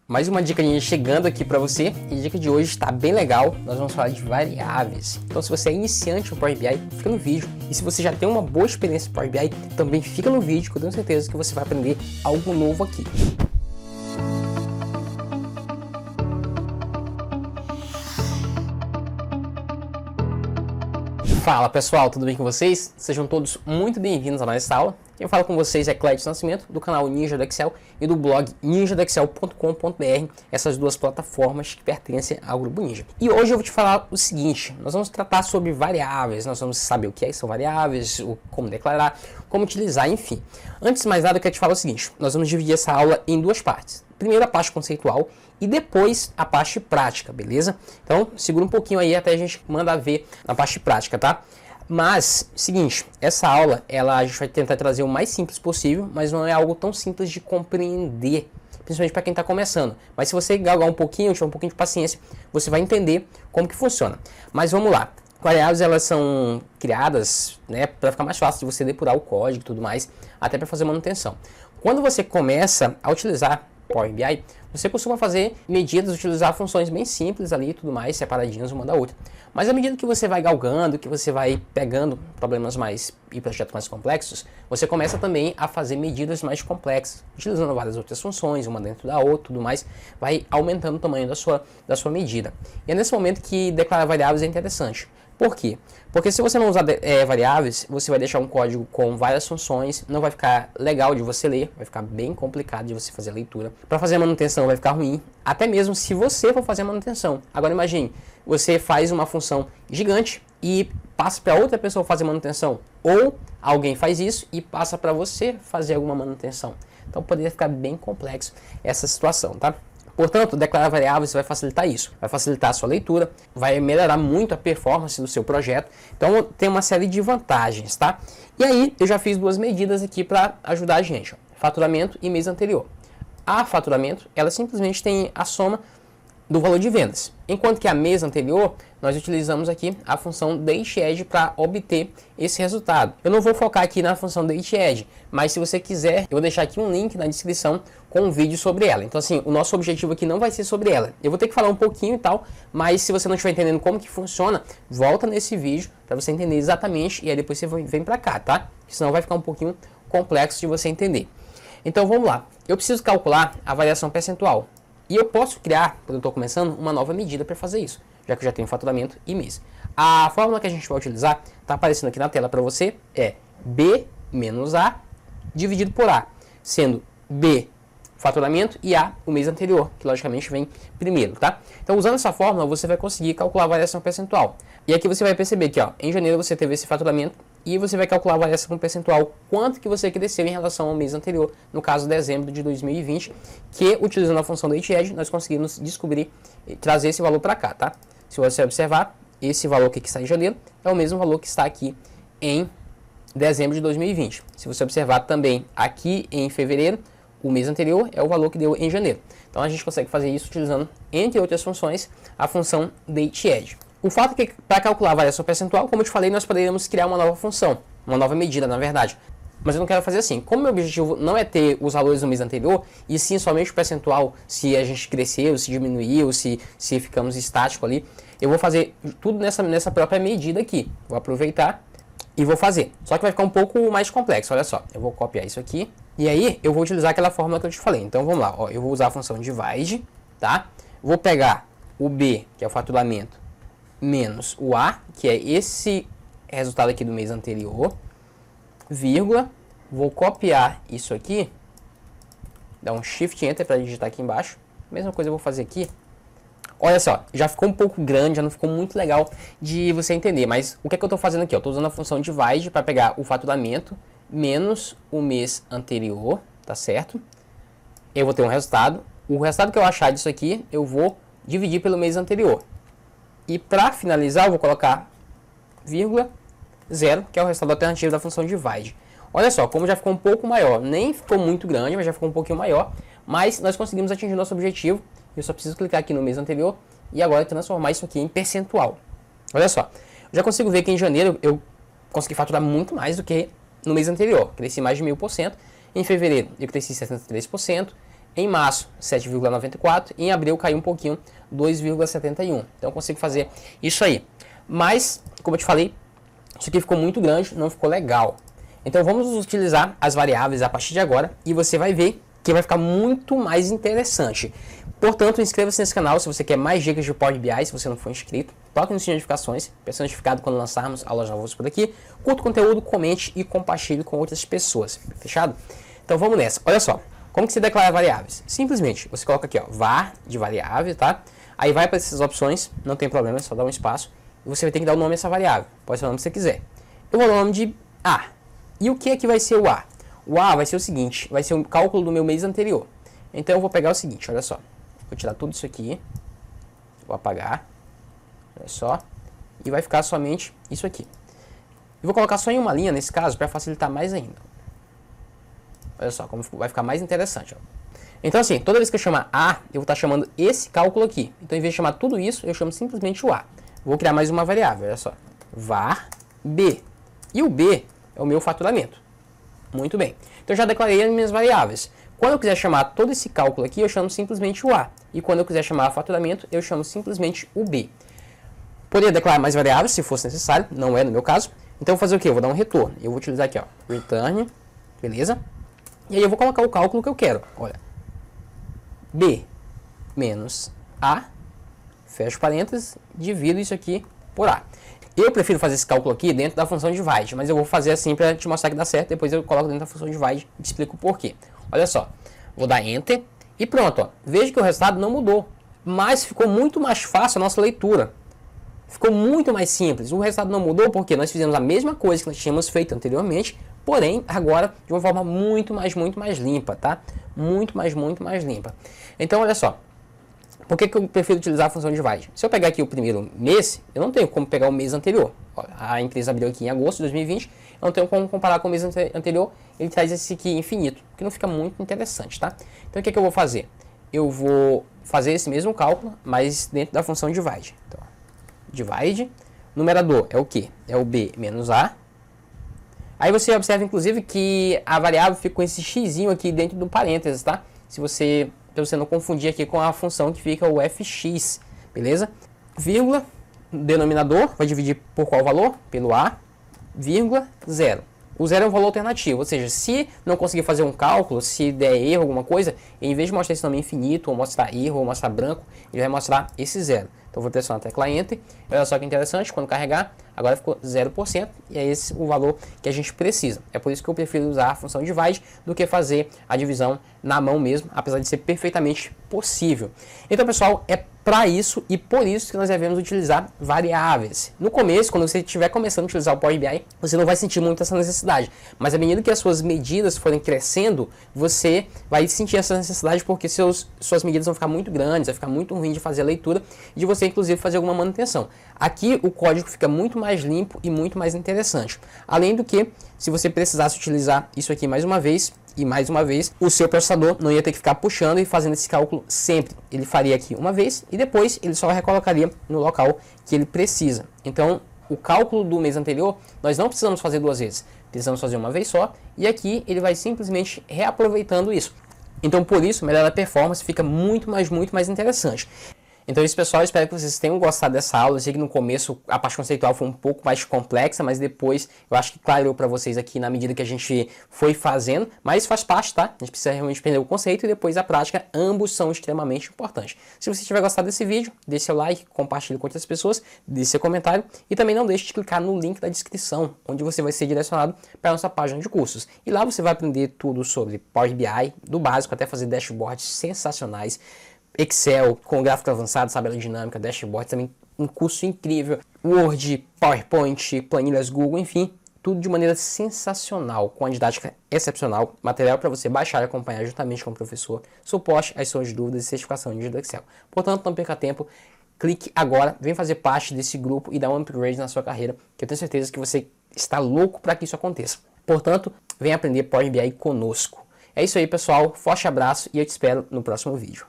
Mais uma dica chegando aqui para você, e a dica de hoje está bem legal. Nós vamos falar de variáveis. Então, se você é iniciante no Power BI, fica no vídeo. E se você já tem uma boa experiência no Power BI, também fica no vídeo, que eu tenho certeza que você vai aprender algo novo aqui. Fala pessoal, tudo bem com vocês? Sejam todos muito bem-vindos a mais essa aula. Quem fala com vocês é Clédio Nascimento, do canal Ninja do Excel e do blog ninjadoexcel.com.br, essas duas plataformas que pertencem ao Grupo Ninja. E hoje eu vou te falar o seguinte: nós vamos tratar sobre variáveis, nós vamos saber o que são variáveis, como declarar, como utilizar, enfim. Antes de mais nada, eu quero te falar o seguinte: nós vamos dividir essa aula em duas partes. Primeiro a parte conceitual e depois a parte prática, beleza? Então, segura um pouquinho aí até a gente mandar ver na parte prática, tá? Mas, seguinte, essa aula, a gente vai tentar trazer o mais simples possível, mas não é algo tão simples de compreender, principalmente para quem está começando. Mas se você galgar um pouquinho, tiver um pouquinho de paciência, você vai entender como que funciona. Mas vamos lá. Variáveis, elas são criadas, né, para ficar mais fácil de você depurar o código e tudo mais, até para fazer manutenção. Quando você começa a utilizar Power BI, você costuma fazer medidas, utilizar funções bem simples ali e tudo mais, separadinhas uma da outra. Mas à medida que você vai galgando, que você vai pegando problemas e projetos mais complexos, você começa também a fazer medidas mais complexas, utilizando várias outras funções, uma dentro da outra, tudo mais, vai aumentando o tamanho da sua medida. E é nesse momento que declarar variáveis é interessante. Por quê? Porque se você não usar variáveis, você vai deixar um código com várias funções, não vai ficar legal de você ler, vai ficar bem complicado de você fazer a leitura. Para fazer a manutenção vai ficar ruim, até mesmo se você for fazer a manutenção. Agora imagine, você faz uma função gigante e passa para outra pessoa fazer manutenção, ou alguém faz isso e passa para você fazer alguma manutenção. Então poderia ficar bem complexo essa situação, tá? Portanto, declarar variáveis vai facilitar isso, vai facilitar a sua leitura, vai melhorar muito a performance do seu projeto. Então, tem uma série de vantagens, tá? E aí, eu já fiz duas medidas aqui para ajudar a gente, ó. Faturamento e mês anterior. A faturamento, ela simplesmente tem a soma do valor de vendas, enquanto que a mês anterior, nós utilizamos aqui a função dateEdge para obter esse resultado. Eu não vou focar aqui na função dateEdge, mas se você quiser, eu vou deixar aqui um link na descrição com um vídeo sobre ela. Então assim, o nosso objetivo aqui não vai ser sobre ela. Eu vou ter que falar um pouquinho e tal, mas se você não estiver entendendo como que funciona, volta nesse vídeo para você entender exatamente e aí depois você vem para cá, tá? Senão vai ficar um pouquinho complexo de você entender. Então vamos lá. Eu preciso calcular a variação percentual. E eu posso criar, quando eu estou começando, uma nova medida para fazer isso, já que eu já tenho faturamento e mês. A fórmula que a gente vai utilizar, está aparecendo aqui na tela para você, é B menos A dividido por A, sendo B faturamento e A o mês anterior, que logicamente vem primeiro, tá? Então, usando essa fórmula, você vai conseguir calcular a variação percentual. E aqui você vai perceber que, ó, em janeiro você teve esse faturamento e você vai calcular a variação percentual, quanto que você cresceu em relação ao mês anterior, no caso dezembro de 2020, que utilizando a função dateEdge, nós conseguimos descobrir e trazer esse valor para cá, tá? Se você observar, esse valor aqui que está em janeiro é o mesmo valor que está aqui em dezembro de 2020. Se você observar também aqui em fevereiro, o mês anterior é o valor que deu em janeiro. Então a gente consegue fazer isso utilizando, entre outras funções, a função dateEdge. O fato é que para calcular a variação percentual, como eu te falei, nós poderíamos criar uma nova função, uma nova medida, na verdade. Mas eu não quero fazer assim. Como meu objetivo não é ter os valores do mês anterior, e sim somente o percentual, se a gente cresceu, se diminuiu, se ficamos estático ali, eu vou fazer tudo nessa própria medida aqui. Vou aproveitar e vou fazer. Só que vai ficar um pouco mais complexo, olha só. Eu vou copiar isso aqui, e aí eu vou utilizar aquela fórmula que eu te falei. Então vamos lá, ó, eu vou usar a função divide, tá? Vou pegar o B, que é o faturamento, menos o A, que é esse resultado aqui do mês anterior, vírgula, vou copiar isso aqui, dar um Shift Enter para digitar aqui embaixo, mesma coisa eu vou fazer aqui. Olha só, já ficou um pouco grande, já não ficou muito legal de você entender, mas o que é que eu estou fazendo aqui? Eu estou usando a função divide para pegar o faturamento menos o mês anterior, tá certo? Eu vou ter um resultado, o resultado que eu achar disso aqui, eu vou dividir pelo mês anterior. E para finalizar, eu vou colocar vírgula 0, que é o resultado alternativo da função divide. Olha só, como já ficou um pouco maior, nem ficou muito grande, mas já ficou um pouquinho maior, mas nós conseguimos atingir nosso objetivo. Eu só preciso clicar aqui no mês anterior e agora transformar isso aqui em percentual. Olha só, eu já consigo ver que em janeiro eu consegui faturar muito mais do que no mês anterior, cresci mais de 1000%. Em fevereiro eu cresci 73%, Em março, 7,94. Em abril caiu um pouquinho, 2,71. Então eu consigo fazer isso aí. Mas, como eu te falei, isso aqui ficou muito grande, não ficou legal. Então vamos utilizar as variáveis a partir de agora e você vai ver que vai ficar muito mais interessante. Portanto, inscreva-se nesse canal se você quer mais dicas de Power BI, se você não for inscrito. Toque no sininho de notificações, para ser notificado quando lançarmos aulas novas por aqui. Curta o conteúdo, comente e compartilhe com outras pessoas. Fechado? Então vamos nessa. Olha só, como que se declara variáveis? Simplesmente, você coloca aqui, ó, var de variável, tá? Aí vai para essas opções, não tem problema, é só dar um espaço. E você vai ter que dar o nome a essa variável. Pode ser o nome que você quiser. Eu vou dar o nome de A. E o que é que vai ser o A? O A vai ser o seguinte, vai ser um cálculo do meu mês anterior. Então eu vou pegar o seguinte, olha só. Vou tirar tudo isso aqui, vou apagar, olha só, e vai ficar somente isso aqui. Eu vou colocar só em uma linha nesse caso para facilitar mais ainda. Olha só como vai ficar mais interessante. Ó. Então assim, toda vez que eu chamar A, eu vou estar chamando esse cálculo aqui. Então em vez de chamar tudo isso, eu chamo simplesmente o A. Vou criar mais uma variável, olha só, var B. E o B é o meu faturamento. Muito bem. Então eu já declarei as minhas variáveis. Quando eu quiser chamar todo esse cálculo aqui, eu chamo simplesmente o A. E quando eu quiser chamar faturamento, eu chamo simplesmente o B. Poderia declarar mais variáveis, se fosse necessário. Não é no meu caso. Então eu vou fazer o quê? Eu vou dar um retorno. Eu vou utilizar aqui, ó, return. Beleza? E aí eu vou colocar o cálculo que eu quero. Olha. B menos A. Fecho parênteses. Divido isso aqui por A. Eu prefiro fazer esse cálculo aqui dentro da função divide. Mas eu vou fazer assim para te mostrar que dá certo. Depois eu coloco dentro da função divide e te explico o porquê. Olha só, vou dar Enter e pronto. Ó. Veja que o resultado não mudou, mas ficou muito mais fácil a nossa leitura. Ficou muito mais simples. O resultado não mudou porque nós fizemos a mesma coisa que nós tínhamos feito anteriormente, porém agora de uma forma muito mais limpa, tá? Muito mais limpa. Então olha só, por que eu prefiro utilizar a função divide? Se eu pegar aqui o primeiro mês, eu não tenho como pegar o mês anterior. Ó, a empresa abriu aqui em agosto de 2020, eu não tenho como comparar com o mês anterior, ele traz esse aqui infinito, que não fica muito interessante, tá? Então o que eu vou fazer? Eu vou fazer esse mesmo cálculo, mas dentro da função divide. Então, divide, numerador é o que? É o B menos A. Aí você observa inclusive que a variável fica com esse xzinho aqui dentro do parênteses, tá? Para você não confundir aqui com a função que fica o fx, beleza? Vírgula, denominador, vai dividir por qual valor? Pelo A, vírgula, 0. O 0 é um valor alternativo, ou seja, se não conseguir fazer um cálculo, se der erro, alguma coisa, em vez de mostrar esse nome infinito, ou mostrar erro, ou mostrar branco, ele vai mostrar esse 0. Então eu vou pressionar a tecla Enter, olha só que interessante, quando carregar, agora ficou 0%, e é esse o valor que a gente precisa. É por isso que eu prefiro usar a função divide do que fazer a divisão na mão mesmo, apesar de ser perfeitamente possível. Então pessoal, é para isso e por isso que nós devemos utilizar variáveis. No começo, quando você estiver começando a utilizar o Power BI, você não vai sentir muito essa necessidade. Mas à medida que as suas medidas forem crescendo, você vai sentir essa necessidade porque suas medidas vão ficar muito grandes, vai ficar muito ruim de fazer a leitura e de você inclusive fazer alguma manutenção. Aqui o código fica muito mais limpo e muito mais interessante. Além do que, se você precisasse utilizar isso aqui mais uma vez, o seu processador não ia ter que ficar puxando e fazendo esse cálculo sempre. Ele faria aqui uma vez e depois ele só recolocaria no local que ele precisa. Então, o cálculo do mês anterior, nós não precisamos fazer duas vezes. Precisamos fazer uma vez só e aqui ele vai simplesmente reaproveitando isso. Então, por isso, melhora a performance, fica muito mais interessante. Então é isso, pessoal, espero que vocês tenham gostado dessa aula. Eu sei que no começo a parte conceitual foi um pouco mais complexa, mas depois eu acho que clareou para vocês aqui na medida que a gente foi fazendo, mas faz parte, tá? A gente precisa realmente aprender o conceito e depois a prática, ambos são extremamente importantes. Se você tiver gostado desse vídeo, deixe seu like, compartilhe com outras pessoas, deixe seu comentário e também não deixe de clicar no link da descrição, onde você vai ser direcionado para a nossa página de cursos. E lá você vai aprender tudo sobre Power BI, do básico até fazer dashboards sensacionais, Excel com gráfico avançado, tabela dinâmica, dashboard, também um curso incrível, Word, PowerPoint, planilhas Google, enfim, tudo de maneira sensacional, com a didática excepcional, material para você baixar e acompanhar juntamente com o professor, suporte às suas dúvidas e certificação de Excel. Portanto, não perca tempo, clique agora, vem fazer parte desse grupo e dá um upgrade na sua carreira, que eu tenho certeza que você está louco para que isso aconteça. Portanto, vem aprender Power BI conosco. É isso aí, pessoal, forte abraço e eu te espero no próximo vídeo.